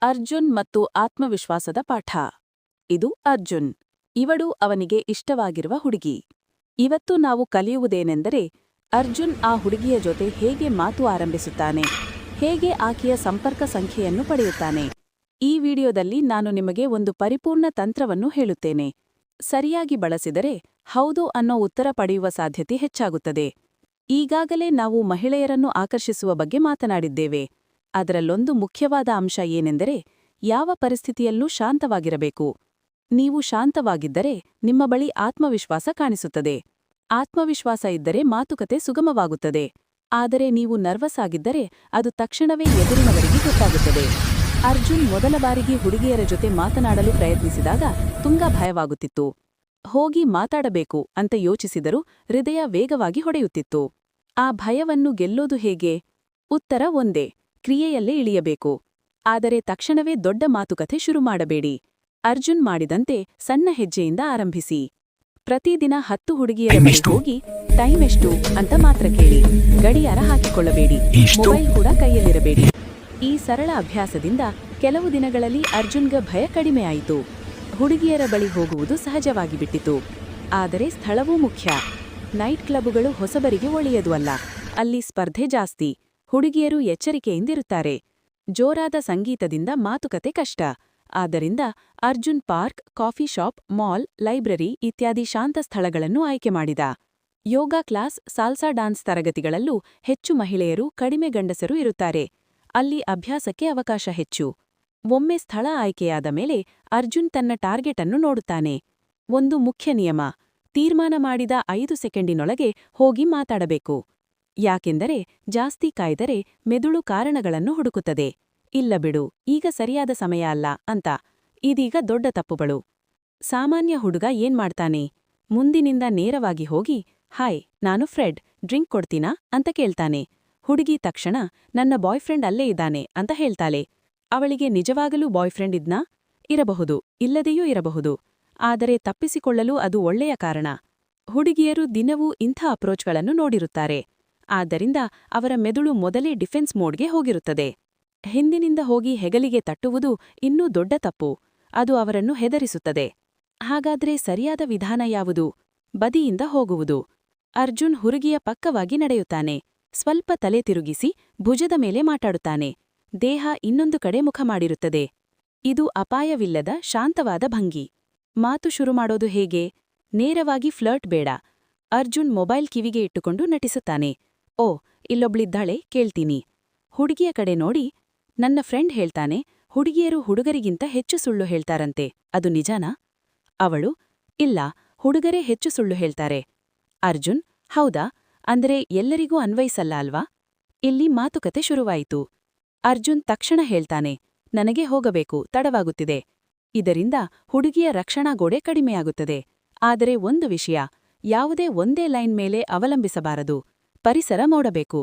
ಅರ್ಜುನ್ ಮತ್ತು ಆತ್ಮವಿಶ್ವಾಸದ ಪಾಠ. ಇದು ಅರ್ಜುನ್. ಇವಳು ಅವನಿಗೆ ಇಷ್ಟವಾಗಿರುವ ಹುಡುಗಿ. ಇವತ್ತು ನಾವು ಕಲಿಯುವುದೇನೆಂದರೆ, ಅರ್ಜುನ್ ಆ ಹುಡುಗಿಯ ಜೊತೆ ಹೇಗೆ ಮಾತು ಆರಂಭಿಸುತ್ತಾನೆ, ಹೇಗೆ ಆಕೆಯ ಸಂಪರ್ಕ ಸಂಖ್ಯೆಯನ್ನು ಪಡೆಯುತ್ತಾನೆ. ಈ ವಿಡಿಯೋದಲ್ಲಿ ನಾನು ನಿಮಗೆ ಒಂದು ಪರಿಪೂರ್ಣ ತಂತ್ರವನ್ನು ಹೇಳುತ್ತೇನೆ. ಸರಿಯಾಗಿ ಬಳಸಿದರೆ ಹೌದು ಅನ್ನೋ ಉತ್ತರ ಪಡೆಯುವ ಸಾಧ್ಯತೆ ಹೆಚ್ಚಾಗುತ್ತದೆ. ಈಗಾಗಲೇ ನಾವು ಮಹಿಳೆಯರನ್ನು ಆಕರ್ಷಿಸುವ ಬಗ್ಗೆ ಮಾತನಾಡಿದ್ದೇವೆ. ಅದರಲ್ಲೊಂದು ಮುಖ್ಯವಾದ ಅಂಶ ಏನೆಂದರೆ, ಯಾವ ಪರಿಸ್ಥಿತಿಯಲ್ಲೂ ಶಾಂತವಾಗಿರಬೇಕು. ನೀವು ಶಾಂತವಾಗಿದ್ದರೆ ನಿಮ್ಮ ಬಳಿ ಆತ್ಮವಿಶ್ವಾಸ ಕಾಣಿಸುತ್ತದೆ. ಆತ್ಮವಿಶ್ವಾಸ ಇದ್ದರೆ ಮಾತುಕತೆ ಸುಗಮವಾಗುತ್ತದೆ. ಆದರೆ ನೀವು ನರ್ವಸ್ ಆಗಿದ್ದರೆ ಅದು ತಕ್ಷಣವೇ ಎದುರಿನವರಿಗೆ ಗೊತ್ತಾಗುತ್ತದೆ. ಅರ್ಜುನ್ ಮೊದಲ ಬಾರಿಗೆ ಹುಡುಗಿಯರ ಜೊತೆ ಮಾತನಾಡಲು ಪ್ರಯತ್ನಿಸಿದಾಗ ತುಂಬಾ ಭಯವಾಗುತ್ತಿತ್ತು. ಹೋಗಿ ಮಾತಾಡಬೇಕು ಅಂತ ಯೋಚಿಸಿದರೂ ಹೃದಯ ವೇಗವಾಗಿ ಹೊಡೆಯುತ್ತಿತ್ತು. ಆ ಭಯವನ್ನು ಗೆಲ್ಲೋದು ಹೇಗೆ? ಉತ್ತರ ಒಂದೇ, ಕ್ರಿಯೆಯಲ್ಲೇ ಇಳಿಯಬೇಕು. ಆದರೆ ತಕ್ಷಣವೇ ದೊಡ್ಡ ಮಾತುಕತೆ ಶುರು ಮಾಡಬೇಡಿ. ಅರ್ಜುನ್ ಮಾಡಿದಂತೆ ಸಣ್ಣ ಹೆಜ್ಜೆಯಿಂದ ಆರಂಭಿಸಿ. ಪ್ರತಿದಿನ 10 ಹುಡುಗಿಯರ ಬಳಿ ಹೋಗಿ ಟೈಮ್ ಎಷ್ಟು ಅಂತ ಮಾತ್ರ ಕೇಳಿ. ಗಡಿಯಾರ ಹಾಕಿಕೊಳ್ಳಬೇಡಿ, ಮೊಬೈಲ್ ಕೂಡ ಕೈಯಲ್ಲಿರಬೇಡಿ. ಈ ಸರಳ ಅಭ್ಯಾಸದಿಂದ ಕೆಲವು ದಿನಗಳಲ್ಲಿ ಅರ್ಜುನ್ಗೆ ಭಯ ಕಡಿಮೆಯಾಯಿತು. ಹುಡುಗಿಯರ ಬಳಿ ಹೋಗುವುದು ಸಹಜವಾಗಿ ಬಿಟ್ಟಿತು. ಆದರೆ ಸ್ಥಳವೂ ಮುಖ್ಯ. ನೈಟ್ ಕ್ಲಬ್ಗಳು ಹೊಸಬರಿಗೆ ಒಳ್ಳೆಯದು ಅಲ್ಲ. ಅಲ್ಲಿ ಸ್ಪರ್ಧೆ ಜಾಸ್ತಿ. ಹುಡುಗಿಯರು ಎಚ್ಚರಿಕೆಯಿಂದಿರುತ್ತಾರೆ. ಜೋರಾದ ಸಂಗೀತದಿಂದ ಮಾತುಕತೆ ಕಷ್ಟ. ಆದ್ದರಿಂದ Arjun park, coffee shop, mall, library ಇತ್ಯಾದಿ ಶಾಂತ ಸ್ಥಳಗಳನ್ನು ಆಯ್ಕೆ ಮಾಡಿದ. ಯೋಗ ಕ್ಲಾಸ್, ಸಾಲ್ಸಾ ಡಾನ್ಸ್ ತರಗತಿಗಳಲ್ಲೂ ಹೆಚ್ಚು ಮಹಿಳೆಯರು, ಕಡಿಮೆ ಗಂಡಸರು ಇರುತ್ತಾರೆ. ಅಲ್ಲಿ ಅಭ್ಯಾಸಕ್ಕೆ ಅವಕಾಶ ಹೆಚ್ಚು. ಒಮ್ಮೆ ಸ್ಥಳ ಆಯ್ಕೆಯಾದ ಮೇಲೆ ಅರ್ಜುನ್ ತನ್ನ ಟಾರ್ಗೆಟ್ ಅನ್ನು ನೋಡುತ್ತಾನೆ. ಒಂದು ಮುಖ್ಯ ನಿಯಮ: ತೀರ್ಮಾನ ಮಾಡಿದ 5 ಸೆಕೆಂಡಿನೊಳಗೆ ಹೋಗಿ ಮಾತಾಡಬೇಕು. ಯಾಕೆಂದರೆ ಜಾಸ್ತಿ ಕಾಯ್ದರೆ ಮೆದುಳು ಕಾರಣಗಳನ್ನು ಹುಡುಕುತ್ತದೆ. ಇಲ್ಲ ಬಿಡು, ಈಗ ಸರಿಯಾದ ಸಮಯ ಅಲ್ಲ ಅಂತ. ಇದೀಗ ದೊಡ್ಡ ತಪ್ಪುಗಳು. ಸಾಮಾನ್ಯ ಹುಡುಗ ಏನ್ಮಾಡ್ತಾನೆ? ಮುಂದಿನಿಂದ ನೇರವಾಗಿ ಹೋಗಿ, ಹಾಯ್, ನಾನು ಫ್ರೆಡ್, ಡ್ರಿಂಕ್ ಕೊಡ್ತೀನಾ ಅಂತ ಕೇಳ್ತಾನೆ. ಹುಡುಗಿ ತಕ್ಷಣ ನನ್ನ ಬಾಯ್ಫ್ರೆಂಡ್ ಅಲ್ಲೇ ಇದ್ದಾನೆ ಅಂತ ಹೇಳ್ತಾಳೆ. ಅವಳಿಗೆ ನಿಜವಾಗಲೂ ಬಾಯ್ಫ್ರೆಂಡ್ ಇದ್ನಾ? ಇರಬಹುದು, ಇಲ್ಲದೆಯೂ ಇರಬಹುದು. ಆದರೆ ತಪ್ಪಿಸಿಕೊಳ್ಳಲು ಅದು ಒಳ್ಳೆಯ ಕಾರಣ. ಹುಡುಗಿಯರು ದಿನವೂ ಇಂಥ ಅಪ್ರೋಚ್ಗಳನ್ನು ನೋಡಿರುತ್ತಾರೆ. ಆದ್ದರಿಂದ ಅವರ ಮೆದುಳು ಮೊದಲೇ ಡಿಫೆನ್ಸ್ ಮೋಡ್ಗೆ ಹೋಗಿರುತ್ತದೆ. ಹಿಂದಿನಿಂದ ಹೋಗಿ ಹೆಗಲಿಗೆ ತಟ್ಟುವುದು ಇನ್ನೂ ದೊಡ್ಡ ತಪ್ಪು. ಅದು ಅವರನ್ನು ಹೆದರಿಸುತ್ತದೆ. ಹಾಗಾದ್ರೆ ಸರಿಯಾದ ವಿಧಾನ ಯಾವುದು? ಬದಿಯಿಂದ ಹೋಗುವುದು. ಅರ್ಜುನ್ ಹುಡುಗಿಯ ಪಕ್ಕವಾಗಿ ನಡೆಯುತ್ತಾನೆ. ಸ್ವಲ್ಪ ತಲೆ ತಿರುಗಿಸಿ ಭುಜದ ಮೇಲೆ ಮಾತಾಡುತ್ತಾನೆ. ದೇಹ ಇನ್ನೊಂದು ಕಡೆ ಮುಖ ಮಾಡಿರುತ್ತದೆ. ಇದು ಅಪಾಯವಿಲ್ಲದ ಶಾಂತವಾದ ಭಂಗಿ. ಮಾತು ಶುರು ಮಾಡೋದು ಹೇಗೆ? ನೇರವಾಗಿ ಫ್ಲರ್ಟ್ ಬೇಡ. ಅರ್ಜುನ್ ಮೊಬೈಲ್ ಕಿವಿಗೆ ಇಟ್ಟುಕೊಂಡು ನಟಿಸುತ್ತಾನೆ. ಓ, ಇಲ್ಲೊಬ್ಳಿದ್ದಾಳೆ, ಕೇಳ್ತೀನಿ. ಹುಡುಗಿಯ ಕಡೆ ನೋಡಿ, ನನ್ನ ಫ್ರೆಂಡ್ ಹೇಳ್ತಾನೆ, ಹುಡುಗಿಯರು ಹುಡುಗರಿಗಿಂತ ಹೆಚ್ಚು ಸುಳ್ಳು ಹೇಳ್ತಾರಂತೆ, ಅದು ನಿಜಾನಾ? ಅವಳು, ಇಲ್ಲ, ಹುಡುಗರೇ ಹೆಚ್ಚು ಸುಳ್ಳು ಹೇಳ್ತಾರೆ. ಅರ್ಜುನ್, ಹೌದಾ? ಅಂದ್ರೆ ಎಲ್ಲರಿಗೂ ಅನ್ವಯಿಸಲ್ಲ ಅಲ್ವಾ? ಇಲ್ಲಿ ಮಾತುಕತೆ ಶುರುವಾಯಿತು. ಅರ್ಜುನ್ ತಕ್ಷಣ ಹೇಳ್ತಾನೆ, ನನಗೆ ಹೋಗಬೇಕು, ತಡವಾಗುತ್ತಿದೆ. ಇದರಿಂದ ಹುಡುಗಿಯ ರಕ್ಷಣಾ ಗೋಡೆ ಕಡಿಮೆಯಾಗುತ್ತದೆ. ಆದರೆ ಒಂದು ವಿಷಯ, ಯಾವುದೇ ಒಂದೇ ಲೈನ್ ಮೇಲೆ ಅವಲಂಬಿಸಬಾರದು. ಪರಿಸರ ನೋಡಬೇಕು.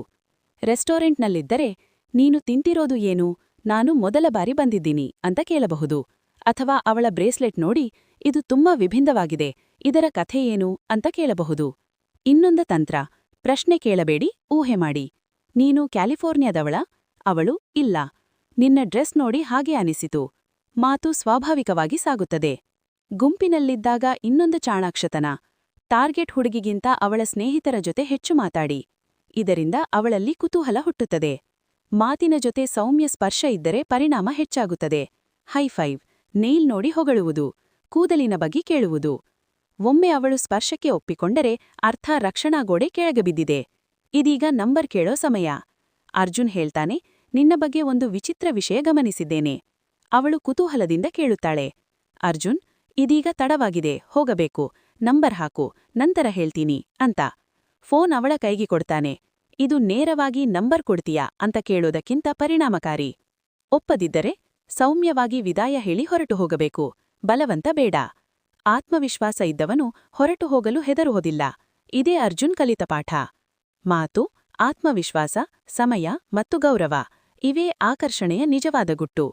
ರೆಸ್ಟೋರೆಂಟ್ನಲ್ಲಿದ್ದರೆ, ನೀನು ತಿಂತಿರೋದು ಏನು? ನಾನು ಮೊದಲ ಬಾರಿ ಬಂದಿದ್ದೀನಿ ಅಂತ ಕೇಳಬಹುದು. ಅಥವಾ ಅವಳ ಬ್ರೇಸ್ಲೆಟ್ ನೋಡಿ, ಇದು ತುಂಬಾ ವಿಭಿನ್ನವಾಗಿದೆ, ಇದರ ಕಥೆ ಏನು ಅಂತ ಕೇಳಬಹುದು. ಇನ್ನೊಂದು ತಂತ್ರ: ಪ್ರಶ್ನೆ ಕೇಳಬೇಡಿ, ಊಹೆ ಮಾಡಿ. ನೀನು ಕ್ಯಾಲಿಫೋರ್ನಿಯಾದವಳ? ಅವಳು, ಇಲ್ಲ. ನಿನ್ನ ಡ್ರೆಸ್ ನೋಡಿ ಹಾಗೆ ಅನಿಸಿತು. ಮಾತು ಸ್ವಾಭಾವಿಕವಾಗಿ ಸಾಗುತ್ತದೆ. ಗುಂಪಿನಲ್ಲಿದ್ದಾಗ ಇನ್ನೊಂದು ಚಾಣಾಕ್ಷತನ: ಟಾರ್ಗೆಟ್ ಹುಡುಗಿಗಿಂತ ಅವಳ ಸ್ನೇಹಿತರ ಜೊತೆ ಹೆಚ್ಚು ಮಾತಾಡಿ. ಇದರಿಂದ ಅವಳಲ್ಲಿ ಕುತೂಹಲ ಹುಟ್ಟುತ್ತದೆ. ಮಾತಿನ ಜೊತೆ ಸೌಮ್ಯ ಸ್ಪರ್ಶ ಇದ್ದರೆ ಪರಿಣಾಮ ಹೆಚ್ಚಾಗುತ್ತದೆ. ಹೈಫೈವ್, ನೇಲ್ ನೋಡಿ ಹೊಗಳುವುದು, ಕೂದಲಿನ ಬಗ್ಗೆ ಕೇಳುವುದು. ಒಮ್ಮೆ ಅವಳು ಸ್ಪರ್ಶಕ್ಕೆ ಒಪ್ಪಿಕೊಂಡರೆ ಅರ್ಥ ರಕ್ಷಣಾ ಗೋಡೆ ಕೆಳಗೆ ಇದೀಗ ನಂಬರ್ ಕೇಳೋ ಸಮಯ. ಅರ್ಜುನ್ ಹೇಳ್ತಾನೆ, ನಿನ್ನ ಬಗ್ಗೆ ಒಂದು ವಿಚಿತ್ರ ವಿಷಯ ಗಮನಿಸಿದ್ದೇನೆ. ಅವಳು ಕುತೂಹಲದಿಂದ ಕೇಳುತ್ತಾಳೆ. ಅರ್ಜುನ್, ಇದೀಗ ತಡವಾಗಿದೆ, ಹೋಗಬೇಕು, ನಂಬರ್ ಹಾಕು, ನಂತರ ಹೇಳ್ತೀನಿ ಅಂತ. ಫೋನ್ ಅವಳ ಕೈಗೆ ಕೊಡ್ತಾನೆ. ಇದು ನೇರವಾಗಿ ನಂಬರ್ ಕೊಡ್ತೀಯಾ ಅಂತ ಕೇಳೋದಕ್ಕಿಂತ ಪರಿಣಾಮಕಾರಿ. ಒಪ್ಪದಿದ್ದರೆ ಸೌಮ್ಯವಾಗಿ ವಿದಾಯ ಹೇಳಿ ಹೊರಟು ಹೋಗಬೇಕು, ಬಲವಂತ ಬೇಡ. ಆತ್ಮವಿಶ್ವಾಸ ಇದ್ದವನು ಹೊರಟು ಹೋಗಲು ಹೆದರುವುದಿಲ್ಲ. ಇದೇ ಅರ್ಜುನ್ ಕಲಿತ ಪಾಠ. ಮಾತು, ಆತ್ಮವಿಶ್ವಾಸ, ಸಮಯ ಮತ್ತು ಗೌರವ ಇವೇ ಆಕರ್ಷಣೆಯ ನಿಜವಾದ ಗುಟ್ಟು.